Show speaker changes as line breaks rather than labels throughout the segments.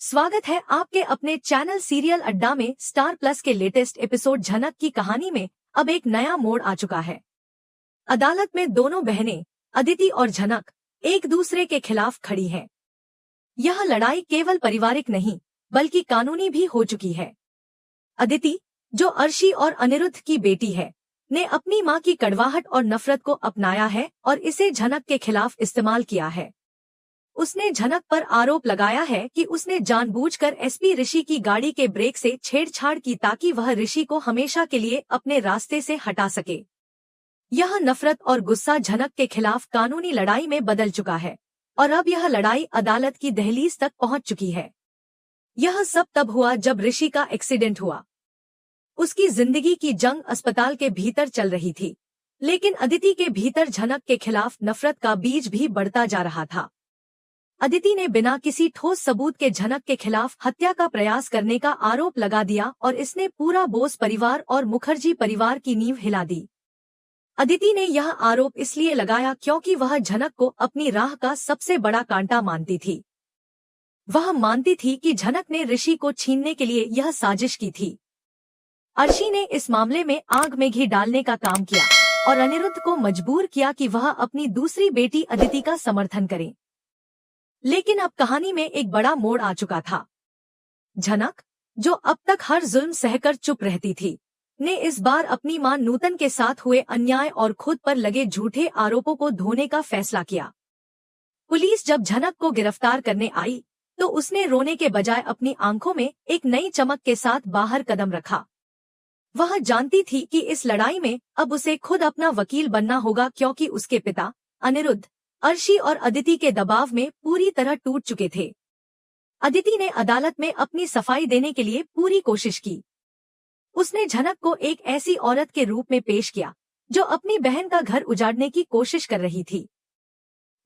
स्वागत है आपके अपने चैनल सीरियल अड्डा में। स्टार प्लस के लेटेस्ट एपिसोड झनक की कहानी में अब एक नया मोड़ आ चुका है। अदालत में दोनों बहनें अदिति और झनक एक दूसरे के खिलाफ खड़ी हैं। यह लड़ाई केवल पारिवारिक नहीं बल्कि कानूनी भी हो चुकी है। अदिति, जो अर्शी और अनिरुद्ध की बेटी है, ने अपनी मां की कड़वाहट और नफरत को अपनाया है और इसे झनक के खिलाफ इस्तेमाल किया है। उसने झनक पर आरोप लगाया है कि उसने जानबूझकर एसपी ऋषि की गाड़ी के ब्रेक से छेड़छाड़ की ताकि वह ऋषि को हमेशा के लिए अपने रास्ते से हटा सके। यह नफरत और गुस्सा झनक के खिलाफ कानूनी लड़ाई में बदल चुका है और अब यह लड़ाई अदालत की दहलीज तक पहुंच चुकी है। यह सब तब हुआ जब ऋषि का एक्सीडेंट हुआ। उसकी जिंदगी की जंग अस्पताल के भीतर चल रही थी, लेकिन अदिति के भीतर झनक के खिलाफ नफरत का बीज भी बढ़ता जा रहा था। अदिति ने बिना किसी ठोस सबूत के झनक के खिलाफ हत्या का प्रयास करने का आरोप लगा दिया और इसने पूरा बोस परिवार और मुखर्जी परिवार की नींव हिला दी। अदिति ने यह आरोप इसलिए लगाया क्योंकि वह झनक को अपनी राह का सबसे बड़ा कांटा मानती थी। वह मानती थी कि झनक ने ऋषि को छीनने के लिए यह साजिश की थी। अर्शी ने इस मामले में आग में घी डालने का काम किया और अनिरुद्ध को मजबूर किया कि वह अपनी दूसरी बेटी अदिति का समर्थन करे। लेकिन अब कहानी में एक बड़ा मोड़ आ चुका था। झनक, जो अब तक हर जुल्म सहकर चुप रहती थी, ने इस बार अपनी मां नूतन के साथ हुए अन्याय और खुद पर लगे झूठे आरोपों को धोने का फैसला किया। पुलिस जब झनक को गिरफ्तार करने आई तो उसने रोने के बजाय अपनी आंखों में एक नई चमक के साथ बाहर कदम रखा। वह जानती थी कि इस लड़ाई में अब उसे खुद अपना वकील बनना होगा क्योंकि उसके पिता अनिरुद्ध, अर्शी और अदिति के दबाव में पूरी तरह टूट चुके थे। अदिति ने अदालत में अपनी सफाई देने के लिए पूरी कोशिश की। उसने झनक को एक ऐसी औरत के रूप में पेश किया जो अपनी बहन का घर उजाड़ने की कोशिश कर रही थी।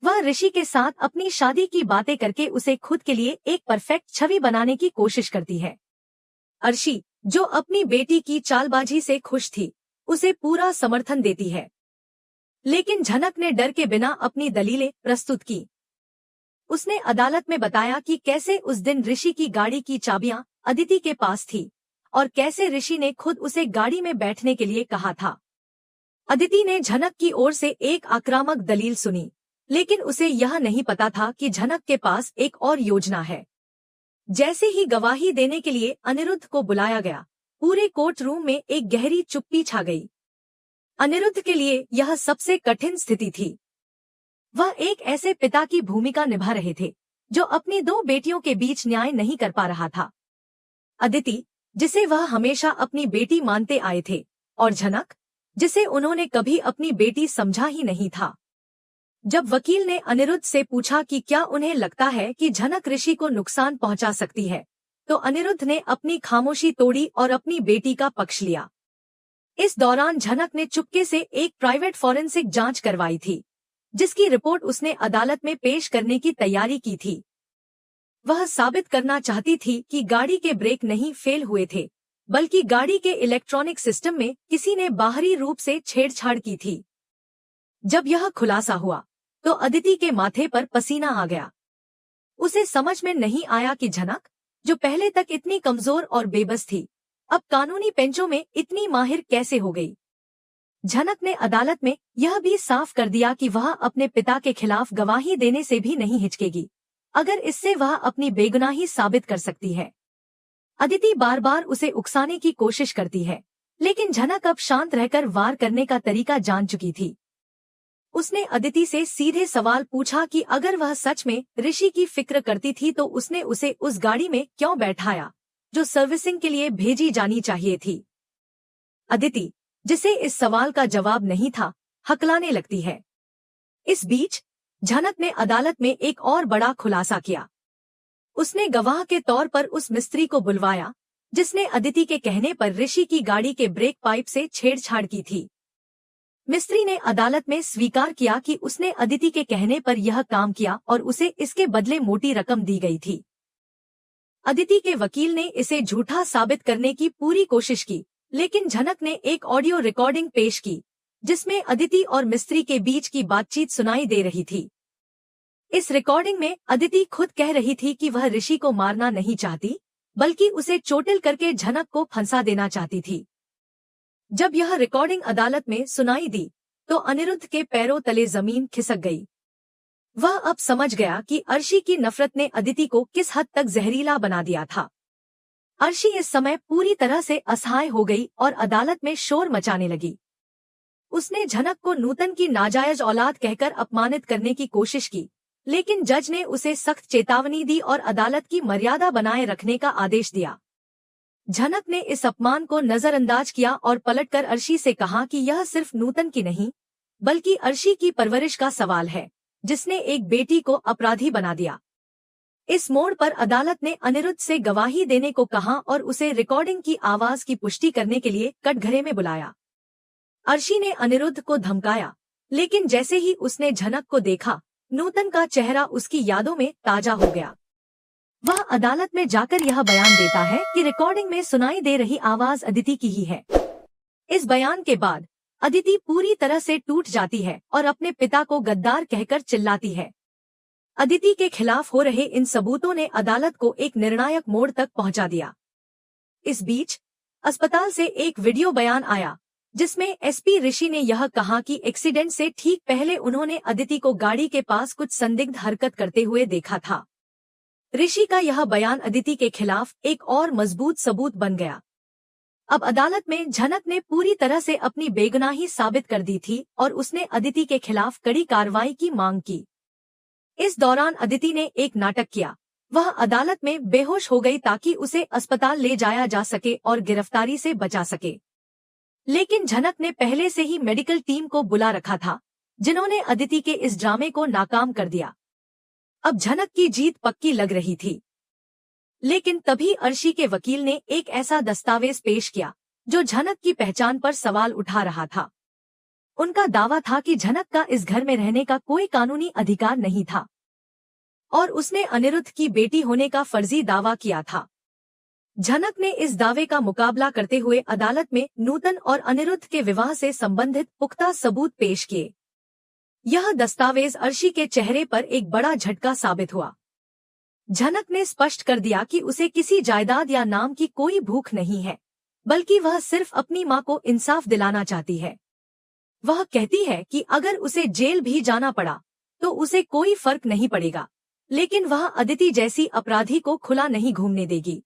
वह ऋषि के साथ अपनी शादी की बातें करके उसे खुद के लिए एक परफेक्ट छवि बनाने की कोशिश करती है। अर्शी, जो अपनी बेटी की चालबाजी से खुश थी, उसे पूरा समर्थन देती है। लेकिन झनक ने डर के बिना अपनी दलीलें प्रस्तुत की। उसने अदालत में बताया कि कैसे उस दिन ऋषि की गाड़ी की चाबियां अदिति के पास थी और कैसे ऋषि ने खुद उसे गाड़ी में बैठने के लिए कहा था। अदिति ने झनक की ओर से एक आक्रामक दलील सुनी, लेकिन उसे यह नहीं पता था कि झनक के पास एक और योजना है। जैसे ही गवाही देने के लिए अनिरुद्ध को बुलाया गया, पूरे कोर्ट रूम में एक गहरी चुप्पी छा गई। अनिरुद्ध के लिए यह सबसे कठिन स्थिति थी। वह एक ऐसे पिता की भूमिका निभा रहे थे जो अपनी दो बेटियों के बीच न्याय नहीं कर पा रहा था। अदिति, जिसे वह हमेशा अपनी बेटी मानते आए थे, और झनक, जिसे उन्होंने कभी अपनी बेटी समझा ही नहीं था। जब वकील ने अनिरुद्ध से पूछा कि क्या उन्हें लगता है कि झनक ऋषि को नुकसान पहुंचा सकती है, तो अनिरुद्ध ने अपनी खामोशी तोड़ी और अपनी बेटी का पक्ष लिया। इस दौरान झनक ने चुपके से एक प्राइवेट फॉरेंसिक जांच करवाई थी, जिसकी रिपोर्ट उसने अदालत में पेश करने की तैयारी की थी। वह साबित करना चाहती थी कि गाड़ी के ब्रेक नहीं फेल हुए थे, बल्कि गाड़ी के इलेक्ट्रॉनिक सिस्टम में किसी ने बाहरी रूप से छेड़छाड़ की थी। जब यह खुलासा हुआ तो अदिति के माथे पर पसीना आ गया। उसे समझ में नहीं आया कि झनक, जो पहले तक इतनी कमजोर और बेबस थी, अब कानूनी पेंचों में इतनी माहिर कैसे हो गई। झनक ने अदालत में यह भी साफ कर दिया कि वह अपने पिता के खिलाफ गवाही देने से भी नहीं हिचकेगी, अगर इससे वह अपनी बेगुनाही साबित कर सकती है। अदिति बार बार उसे उकसाने की कोशिश करती है, लेकिन झनक अब शांत रहकर वार करने का तरीका जान चुकी थी। उसने अदिति से सीधे सवाल पूछा कि अगर वह सच में ऋषि की फिक्र करती थी तो उसने उसे उस गाड़ी में क्यों बैठाया जो सर्विसिंग के लिए भेजी जानी चाहिए थी। अदिति, जिसे इस सवाल का जवाब नहीं था, हकलाने लगती है। इस बीच झनक ने अदालत में एक और बड़ा खुलासा किया। उसने गवाह के तौर पर उस मिस्त्री को बुलवाया जिसने अदिति के कहने पर ऋषि की गाड़ी के ब्रेक पाइप से छेड़छाड़ की थी। मिस्त्री ने अदालत में स्वीकार किया कि उसने अदिति के कहने पर यह काम किया और उसे इसके बदले मोटी रकम दी गई थी। अदिति के वकील ने इसे झूठा साबित करने की पूरी कोशिश की, लेकिन झनक ने एक ऑडियो रिकॉर्डिंग पेश की जिसमें अदिति और मिस्त्री के बीच की बातचीत सुनाई दे रही थी। इस रिकॉर्डिंग में अदिति खुद कह रही थी कि वह ऋषि को मारना नहीं चाहती, बल्कि उसे चोटिल करके झनक को फंसा देना चाहती थी। जब यह रिकॉर्डिंग अदालत में सुनाई दी, तो अनिरुद्ध के पैरों तले जमीन खिसक गई। वह अब समझ गया कि अर्शी की नफरत ने अदिति को किस हद तक जहरीला बना दिया था। अर्शी इस समय पूरी तरह से असहाय हो गई और अदालत में शोर मचाने लगी। उसने झनक को नूतन की नाजायज औलाद कहकर अपमानित करने की कोशिश की, लेकिन जज ने उसे सख्त चेतावनी दी और अदालत की मर्यादा बनाए रखने का आदेश दिया। झनक ने इस अपमान को नजरअंदाज किया और पलटकर अर्शी से कहा कि यह सिर्फ नूतन की नहीं, बल्कि अर्शी की परवरिश का सवाल है, जिसने एक बेटी को अपराधी बना दिया। इस मोड़ पर अदालत ने अनिरुद्ध से गवाही देने को कहा और उसे रिकॉर्डिंग की आवाज की पुष्टि करने के लिए कटघरे में बुलाया। अर्शी ने अनिरुद्ध को धमकाया, लेकिन जैसे ही उसने झनक को देखा, नूतन का चेहरा उसकी यादों में ताजा हो गया। वह अदालत में जाकर यह बयान देता है कि रिकॉर्डिंग में सुनाई दे रही आवाज अदिति की ही है। इस बयान के बाद अदिति पूरी तरह से टूट जाती है और अपने पिता को गद्दार कहकर चिल्लाती है। अदिति के खिलाफ हो रहे इन सबूतों ने अदालत को एक निर्णायक मोड़ तक पहुंचा दिया। इस बीच अस्पताल से एक वीडियो बयान आया, जिसमें एसपी ऋषि ने यह कहा कि एक्सीडेंट से ठीक पहले उन्होंने अदिति को गाड़ी के पास कुछ संदिग्ध हरकत करते हुए देखा था। ऋषि का यह बयान अदिति के खिलाफ एक और मजबूत सबूत बन गया। अब अदालत में झनक ने पूरी तरह से अपनी बेगुनाही साबित कर दी थी और उसने अदिति के खिलाफ कड़ी कार्रवाई की मांग की। इस दौरान अदिति ने एक नाटक किया। वह अदालत में बेहोश हो गई ताकि उसे अस्पताल ले जाया जा सके और गिरफ्तारी से बचा सके। लेकिन झनक ने पहले से ही मेडिकल टीम को बुला रखा था, जिन्होंने अदिति के इस ड्रामे को नाकाम कर दिया। अब झनक की जीत पक्की लग रही थी। लेकिन तभी अर्शी के वकील ने एक ऐसा दस्तावेज पेश किया जो झनक की पहचान पर सवाल उठा रहा था। उनका दावा था कि झनक का इस घर में रहने का कोई कानूनी अधिकार नहीं था और उसने अनिरुद्ध की बेटी होने का फर्जी दावा किया था। झनक ने इस दावे का मुकाबला करते हुए अदालत में नूतन और अनिरुद्ध के विवाह से संबंधित पुख्ता सबूत पेश किए। यह दस्तावेज अर्शी के चेहरे पर एक बड़ा झटका साबित हुआ। झनक ने स्पष्ट कर दिया कि उसे किसी जायदाद या नाम की कोई भूख नहीं है, बल्कि वह सिर्फ अपनी मां को इंसाफ दिलाना चाहती है। वह कहती है कि अगर उसे जेल भी जाना पड़ा तो उसे कोई फर्क नहीं पड़ेगा, लेकिन वह अदिति जैसी अपराधी को खुला नहीं घूमने देगी।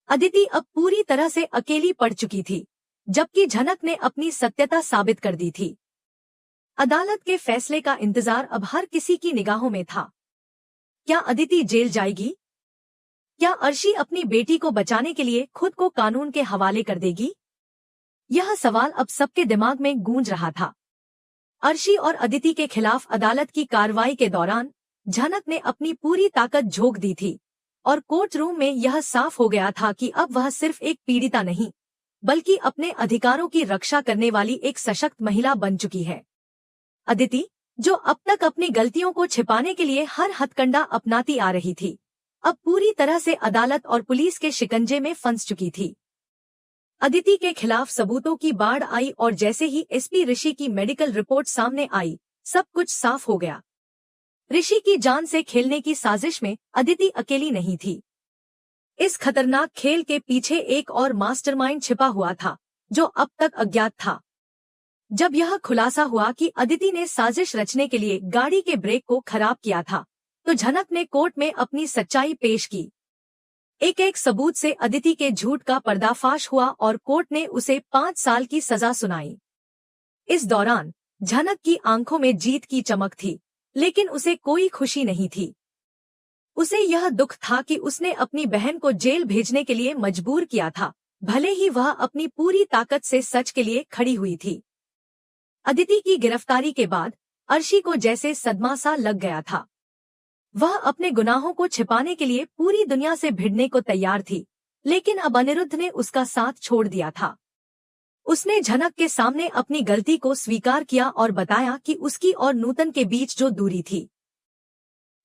अदिति अब पूरी तरह से अकेली पड़ चुकी थी, जबकि झनक ने अपनी सत्यता साबित कर दी थी। अदालत के फैसले का इंतजार अब हर किसी की निगाहों में था। क्या अदिति जेल जाएगी? क्या अर्शी अपनी बेटी को बचाने के लिए खुद को कानून के हवाले कर देगी? यह सवाल अब सबके दिमाग में गूंज रहा था। अर्शी और अदिति के खिलाफ अदालत की कार्रवाई के दौरान झनक ने अपनी पूरी ताकत झोंक दी थी और कोर्ट रूम में यह साफ हो गया था कि अब वह सिर्फ एक पीड़िता नहीं, बल्कि अपने अधिकारों की रक्षा करने वाली एक सशक्त महिला बन चुकी है। अदिति, जो अब तक अपनी गलतियों को छिपाने के लिए हर हथकंडा अपनाती आ रही थी, अब पूरी तरह से अदालत और पुलिस के शिकंजे में फंस चुकी थी। अदिति के खिलाफ सबूतों की बाढ़ आई और जैसे ही एसपी ऋषि की मेडिकल रिपोर्ट सामने आई, सब कुछ साफ हो गया। ऋषि की जान से खेलने की साजिश में अदिति अकेली नहीं थी। इस खतरनाक खेल के पीछे एक और मास्टरमाइंड छिपा हुआ था, जो अब तक अज्ञात था। जब यह खुलासा हुआ कि अदिति ने साजिश रचने के लिए गाड़ी के ब्रेक को खराब किया था, तो झनक ने कोर्ट में अपनी सच्चाई पेश की। एक एक सबूत से अदिति के झूठ का पर्दाफाश हुआ और कोर्ट ने उसे 5 साल की सजा सुनाई। इस दौरान झनक की आंखों में जीत की चमक थी, लेकिन उसे कोई खुशी नहीं थी। उसे यह दुख था कि उसने अपनी बहन को जेल भेजने के लिए मजबूर किया था, भले ही वह अपनी पूरी ताकत से सच के लिए खड़ी हुई थी। अदिति की गिरफ्तारी के बाद अर्शी को जैसे सदमा सा लग गया था। वह अपने गुनाहों को छिपाने के लिए पूरी दुनिया से भिड़ने को तैयार थी, लेकिन अब अनिरुद्ध ने उसका साथ छोड़ दिया था। उसने झनक के सामने अपनी गलती को स्वीकार किया और बताया कि उसकी और नूतन के बीच जो दूरी थी,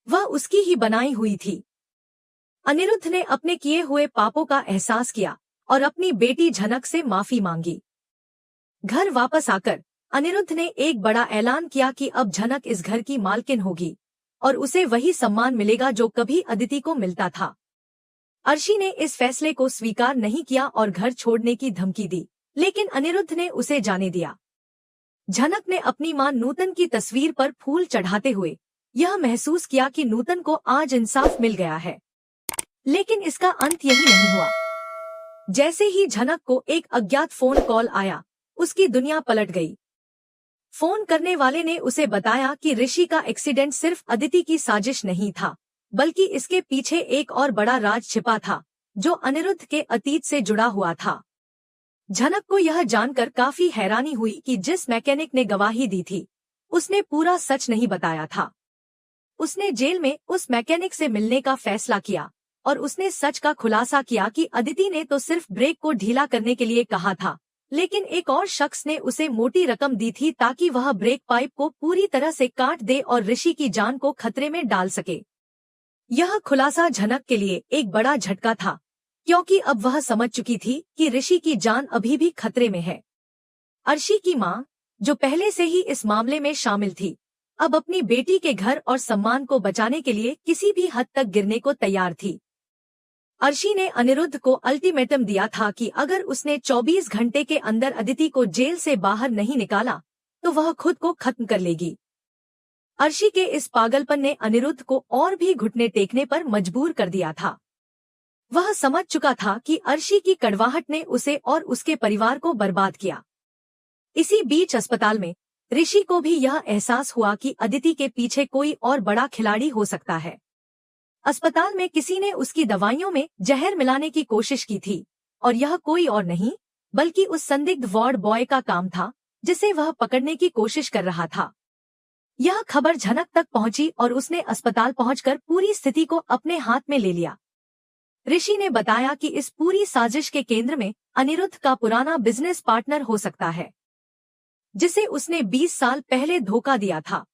वह उसकी ही बनाई हुई थी। अनिरुद्ध ने अपने किए हुए पापों का एहसास किया और अपनी बेटी झनक से माफी मांगी। घर वापस आकर अनिरुद्ध ने एक बड़ा ऐलान किया कि अब झनक इस घर की मालकिन होगी और उसे वही सम्मान मिलेगा जो कभी अदिति को मिलता था। अर्शी ने इस फैसले को स्वीकार नहीं किया और घर छोड़ने की धमकी दी, लेकिन अनिरुद्ध ने उसे जाने दिया। झनक ने अपनी मां नूतन की तस्वीर पर फूल चढ़ाते हुए यह महसूस किया कि नूतन को आज इंसाफ मिल गया है। लेकिन इसका अंत यही नहीं हुआ। जैसे ही झनक को एक अज्ञात फोन कॉल आया, उसकी दुनिया पलट गई। फोन करने वाले ने उसे बताया कि ऋषि का एक्सीडेंट सिर्फ अदिति की साजिश नहीं था, बल्कि इसके पीछे एक और बड़ा राज छिपा था, जो अनिरुद्ध के अतीत से जुड़ा हुआ था। झनक को यह जानकर काफी हैरानी हुई कि जिस मैकेनिक ने गवाही दी थी, उसने पूरा सच नहीं बताया था। उसने जेल में उस मैकेनिक से मिलने का फैसला किया और उसने सच का खुलासा किया कि अदिति ने तो सिर्फ ब्रेक को ढीला करने के लिए कहा था, लेकिन एक और शख्स ने उसे मोटी रकम दी थी ताकि वह ब्रेक पाइप को पूरी तरह से काट दे और ऋषि की जान को खतरे में डाल सके। यह खुलासा झनक के लिए एक बड़ा झटका था, क्योंकि अब वह समझ चुकी थी कि ऋषि की जान अभी भी खतरे में है। अर्शी की मां, जो पहले से ही इस मामले में शामिल थी, अब अपनी बेटी के घर और सम्मान को बचाने के लिए किसी भी हद तक गिरने को तैयार थी। अर्शी ने अनिरुद्ध को अल्टीमेटम दिया था कि अगर उसने 24 घंटे के अंदर अदिति को जेल से बाहर नहीं निकाला तो वह खुद को खत्म कर लेगी। अर्शी के इस पागलपन ने अनिरुद्ध को और भी घुटने टेकने पर मजबूर कर दिया था। वह समझ चुका था कि अर्शी की कड़वाहट ने उसे और उसके परिवार को बर्बाद किया। इसी बीच अस्पताल में ऋषि को भी यह एहसास हुआ कि अदिति के पीछे कोई और बड़ा खिलाड़ी हो सकता है। अस्पताल में किसी ने उसकी दवाइयों में जहर मिलाने की कोशिश की थी, और यह कोई और नहीं बल्कि उस संदिग्ध वार्ड बॉय का काम था जिसे वह पकड़ने की कोशिश कर रहा था। यह खबर झनक तक पहुंची और उसने अस्पताल पहुंचकर पूरी स्थिति को अपने हाथ में ले लिया। ऋषि ने बताया कि इस पूरी साजिश के केंद्र में अनिरुद्ध का पुराना बिजनेस पार्टनर हो सकता है, जिसे उसने 20 साल पहले धोखा दिया था।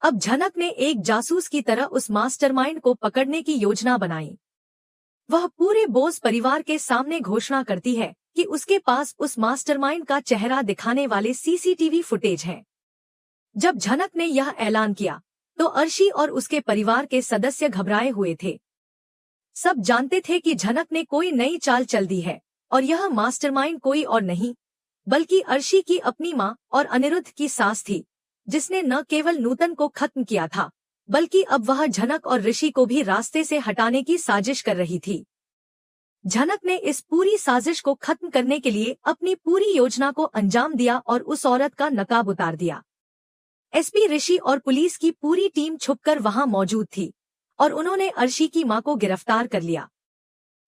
अब झनक ने एक जासूस की तरह उस मास्टरमाइंड को पकड़ने की योजना बनाई। वह पूरे बोस परिवार के सामने घोषणा करती है कि उसके पास उस मास्टरमाइंड का चेहरा दिखाने वाले सीसीटीवी फुटेज हैं। जब झनक ने यह ऐलान किया तो अर्शी और उसके परिवार के सदस्य घबराए हुए थे। सब जानते थे कि झनक ने कोई नई चाल चल दी है और यह मास्टरमाइंड कोई और नहीं बल्कि अर्शी की अपनी मां और अनिरुद्ध की सास थी, जिसने न केवल नूतन को खत्म किया था बल्कि अब वह झनक और ऋषि को भी रास्ते से हटाने की साजिश कर रही थी। झनक ने इस पूरी साजिश को खत्म करने के लिए अपनी पूरी योजना को अंजाम दिया और उस औरत का नकाब उतार दिया। एसपी ऋषि और पुलिस की पूरी टीम छुपकर वहां मौजूद थी और उन्होंने अर्शी की मां को गिरफ्तार कर लिया।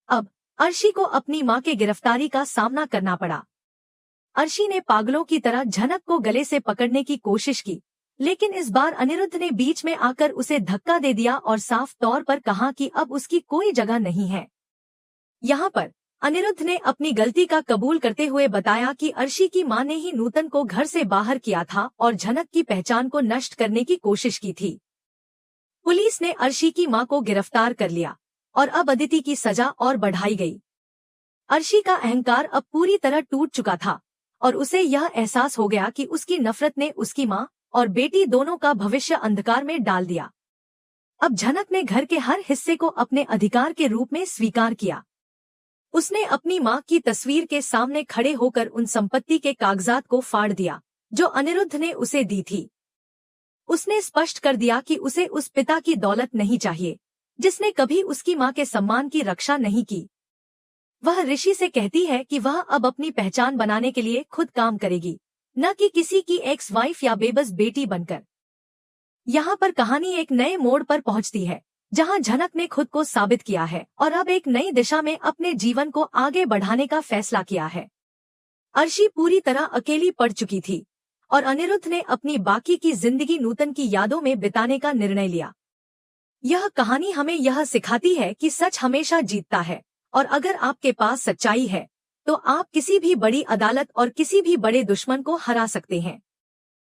अब अर्शी को अपनी मां के गिरफ्तारी का सामना करना पड़ा। अर्शी ने पागलों की तरह झनक को गले से पकड़ने की कोशिश की, लेकिन इस बार अनिरुद्ध ने बीच में आकर उसे धक्का दे दिया और साफ तौर पर कहा कि अब उसकी कोई जगह नहीं है। यहाँ पर अनिरुद्ध ने अपनी गलती का कबूल करते हुए बताया कि अर्शी की मां ने ही नूतन को घर से बाहर किया था और झनक की पहचान को नष्ट करने की कोशिश की थी। पुलिस ने अर्शी की मां को गिरफ्तार कर लिया और अब अदिति की सजा और बढ़ाई गई। अर्शी का अहंकार अब पूरी तरह टूट चुका था और उसे यह एहसास हो गया कि उसकी नफरत ने उसकी मां और बेटी दोनों का भविष्य अंधकार में डाल दिया। अब झनक ने घर के हर हिस्से को अपने अधिकार के रूप में स्वीकार किया। उसने अपनी मां की तस्वीर के सामने खड़े होकर उन संपत्ति के कागजात को फाड़ दिया जो अनिरुद्ध ने उसे दी थी। उसने स्पष्ट कर दिया कि उसे उस पिता की दौलत नहीं चाहिए जिसने कभी उसकी मां के सम्मान की रक्षा नहीं की। वह ऋषि से कहती है कि वह अब अपनी पहचान बनाने के लिए खुद काम करेगी, न कि किसी की एक्स वाइफ या बेबस बेटी बनकर। यहाँ पर कहानी एक नए मोड़ पर पहुँचती है, जहाँ झनक ने खुद को साबित किया है और अब एक नई दिशा में अपने जीवन को आगे बढ़ाने का फैसला किया है। अर्शी पूरी तरह अकेली पड़ चुकी थी और अनिरुद्ध ने अपनी बाकी की जिंदगी नूतन की यादों में बिताने का निर्णय लिया। यह कहानी हमें यह सिखाती है कि सच हमेशा जीतता है और अगर आपके पास सच्चाई है तो आप किसी भी बड़ी अदालत और किसी भी बड़े दुश्मन को हरा सकते हैं।